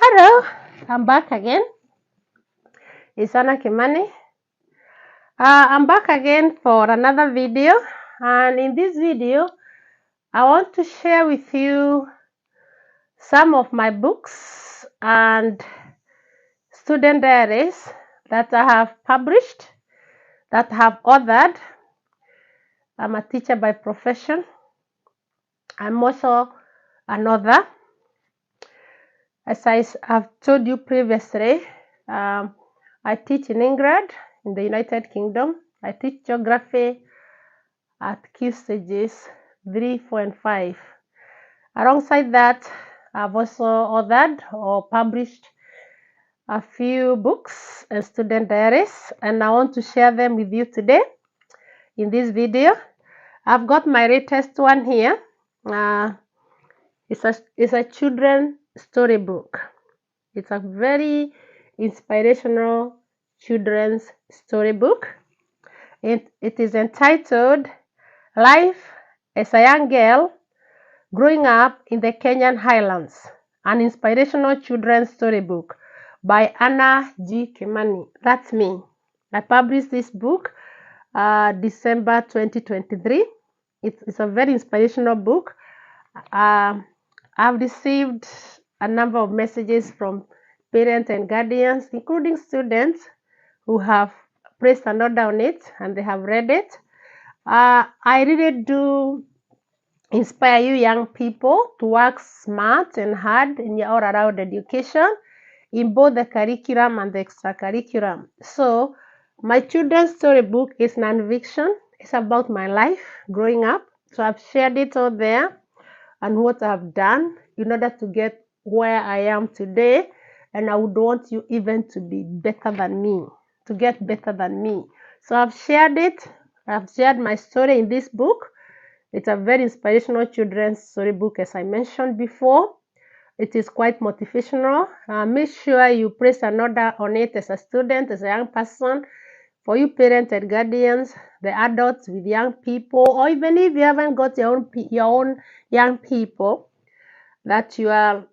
Hello, I'm back again. It's Anna Kimani. I'm back again for another video, and in this video, I want to share with you some of my books and student diaries that I have published, that I have authored. I'm a teacher by profession. I'm also an author. As I have told you previously, I teach in England, in the United Kingdom. I teach geography at key stages 3, 4, and 5. Alongside that, I've also authored or published a few books and student diaries, and I want to share them with you today in this video. I've got my latest one here. It's a children's storybook. It's a very inspirational children's storybook. It is entitled Life as a Young Girl Growing Up in the Kenyan Highlands, an inspirational children's storybook by Anna G. Kimani. That's me. I published this book December 2023. It's a very inspirational book. I've received a number of messages from parents and guardians, including students who have placed an order on it and they have read it. I really do inspire you young people to work smart and hard in your all-around education in both the curriculum and the extracurriculum. So my children's storybook is non-fiction. It's about my life growing up. So I've shared it all there and what I've done in order to get where I am today. And I would want you even to be better than me, to get better than me. So I've shared it. I've shared my story in this book. It's a very inspirational children's storybook, as I mentioned before. It is quite motivational. Make sure you place an order on it as a student, as a young person. For you parents and guardians, the adults with young people, or even if you haven't got your own young people that you are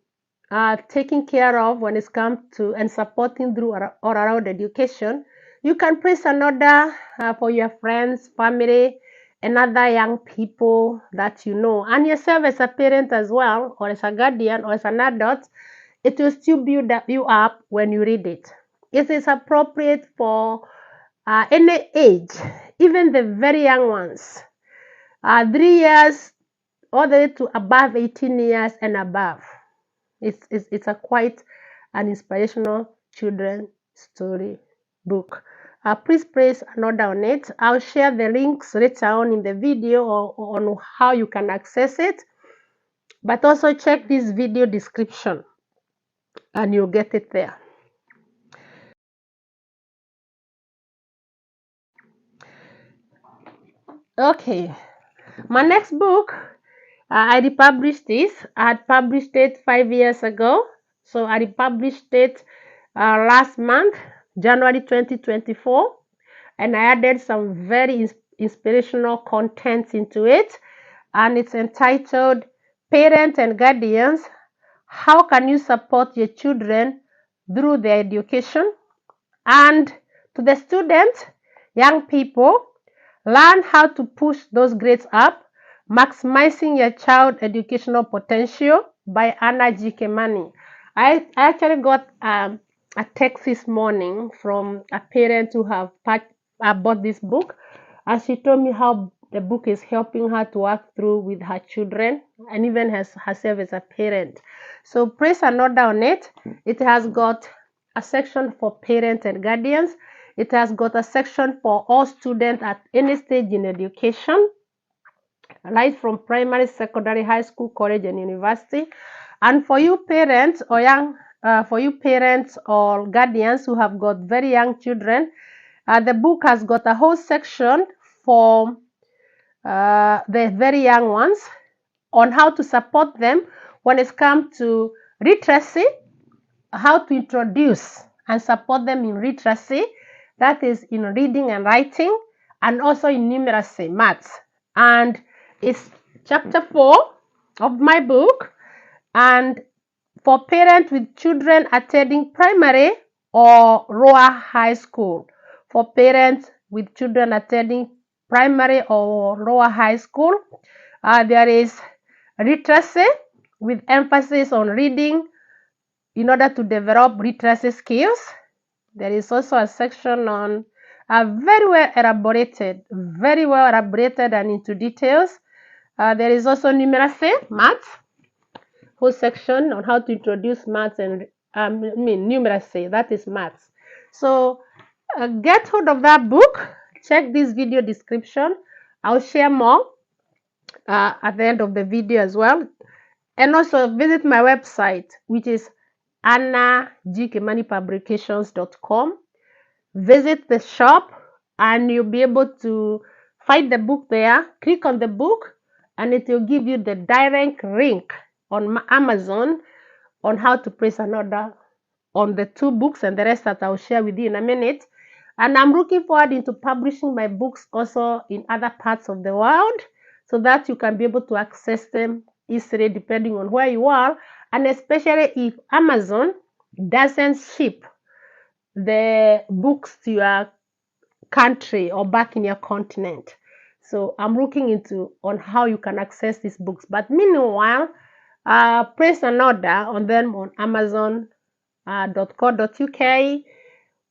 taking care of when it comes to and supporting through or around education, you can place an order for your friends, family, and other young people that you know, and yourself as a parent as well, or as a guardian, or as an adult. It will still build you up when you read it. It is appropriate for any age, even the very young ones, 3 years all the way to above 18 years and above. It's a quite an inspirational children's story book. Please place an order on it. I'll share the links later on in the video on how you can access it. But also check this video description and you'll get it there. Okay, my next book, I republished this. I had published it 5 years ago. So I republished it last month, January 2024. And I added some very inspirational content into it. And it's entitled Parents and Guardians, How Can You Support Your Children Through Their Education? And to the students, young people, learn how to push those grades up, maximizing your child educational potential by Anna G. Kimani. I actually got a text this morning from a parent who have bought this book, and she told me how the book is helping her to work through with her children and even herself as a parent. So place an order on it. It has got a section for parents and guardians. It has got a section for all students at any stage in education, right from primary, secondary, high school, college, and university. And for you parents or guardians who have got very young children, the book has got a whole section for the very young ones on how to support them when it comes to literacy, how to introduce and support them in literacy, that is in reading and writing, and also in numeracy, maths. And it's chapter 4 of my book, and for parents with children attending primary or lower high school. For parents with children attending primary or lower high school, there is literacy with emphasis on reading in order to develop literacy skills. There is also a section on very well elaborated and into details. There is also numeracy, maths, whole section on how to introduce maths and numeracy, that is maths. So get hold of that book, check this video description. I'll share more at the end of the video as well. And also visit my website, which is annagkemanipublications.com. Visit the shop and you'll be able to find the book there. Click on the book and it will give you the direct link on Amazon on how to place an order on the 2 books and the rest that I'll share with you in a minute. And I'm looking forward into publishing my books also in other parts of the world so that you can be able to access them easily depending on where you are, and especially if Amazon doesn't ship the books to your country or back in your continent. So I'm looking into on how you can access these books. But meanwhile, place an order on them on Amazon.co.uk,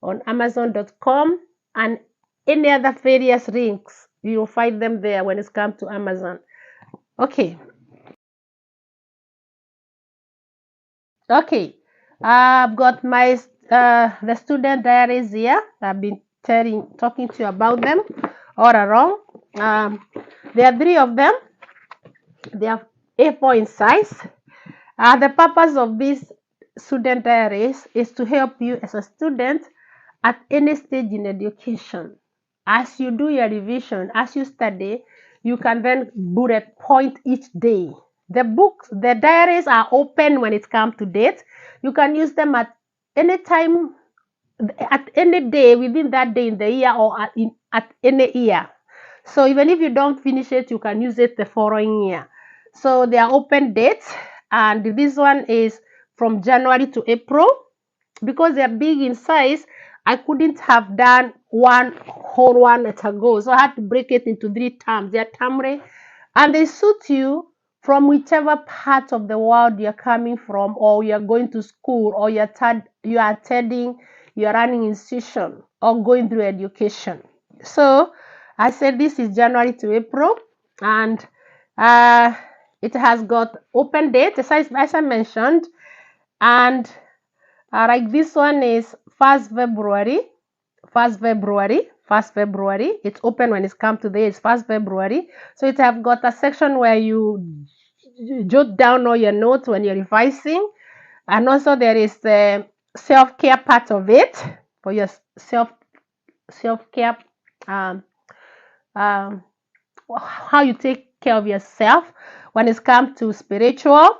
on Amazon.com, and any other various links. You'll find them there when it's come to Amazon. Okay. I've got my the student diaries here. I've been talking to you about them all along. There are 3 of them. They are A4 in size. The purpose of these student diaries is to help you as a student at any stage in education. As you do your revision, as you study, you can then bullet point each day. The diaries are open when it comes to date. You can use them at any time, at any day within that day in the year, or at any year. So even if you don't finish it, you can use it the following year. So they are open dates, and this one is from January to April. Because they are big in size, I couldn't have done one whole one at a go. So I had to break it into 3 terms. They are termly, and they suit you from whichever part of the world you're coming from, or you're going to school, or you're attending, you're running institution, or going through education. So I said this is January to April, and it has got open date, as I mentioned, and like this one is 1st February. It's open when it's come to the it's 1st February. So it have got a section where you jot down all your notes when you're revising, and also there is the self-care part of it for your self-care, how you take care of yourself when it's come to spiritual,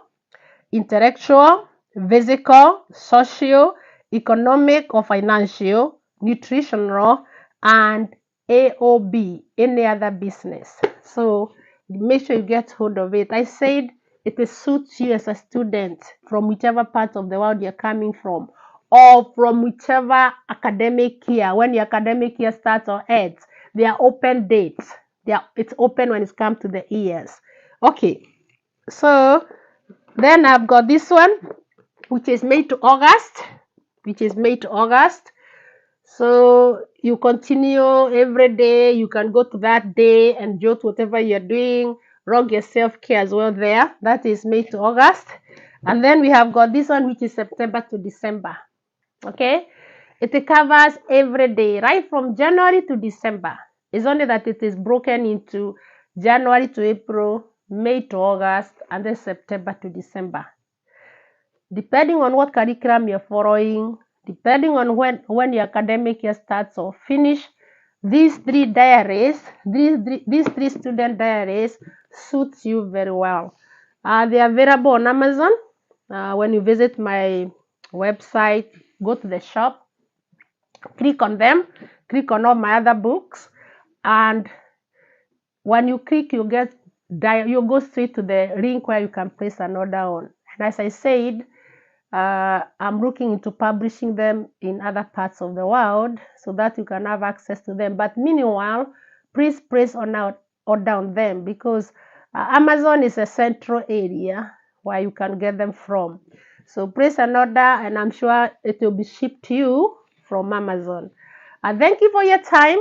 intellectual, physical, social, economic or financial, nutritional, and AOB, any other business. So make sure you get hold of it. I said it will suit you as a student from whichever part of the world you're coming from, or from whichever academic year. When your academic year starts or ends, they are open dates. It's open when it's come to the years. Okay, so then I've got this one, which is May to August. So you continue every day. You can go to that day and jot whatever you're doing. Log your self-care as well there. That is May to August. And then we have got this one, which is September to December. Okay, it covers every day, right from January to December. It's only that it is broken into January to April, May to August, and then September to December. Depending on what curriculum you're following, depending on when your academic year starts or finish, these 3 diaries, these 3 student diaries suits you very well. They are available on Amazon. When you visit my website, go to the shop, click on them, click on all my other books, and when you click, you go straight to the link where you can place an order on. And as I said, I'm looking into publishing them in other parts of the world so that you can have access to them. But meanwhile, please press on out or down them, because Amazon is a central area where you can get them from. So place an order and I'm sure it will be shipped to you from Amazon. Thank you for your time.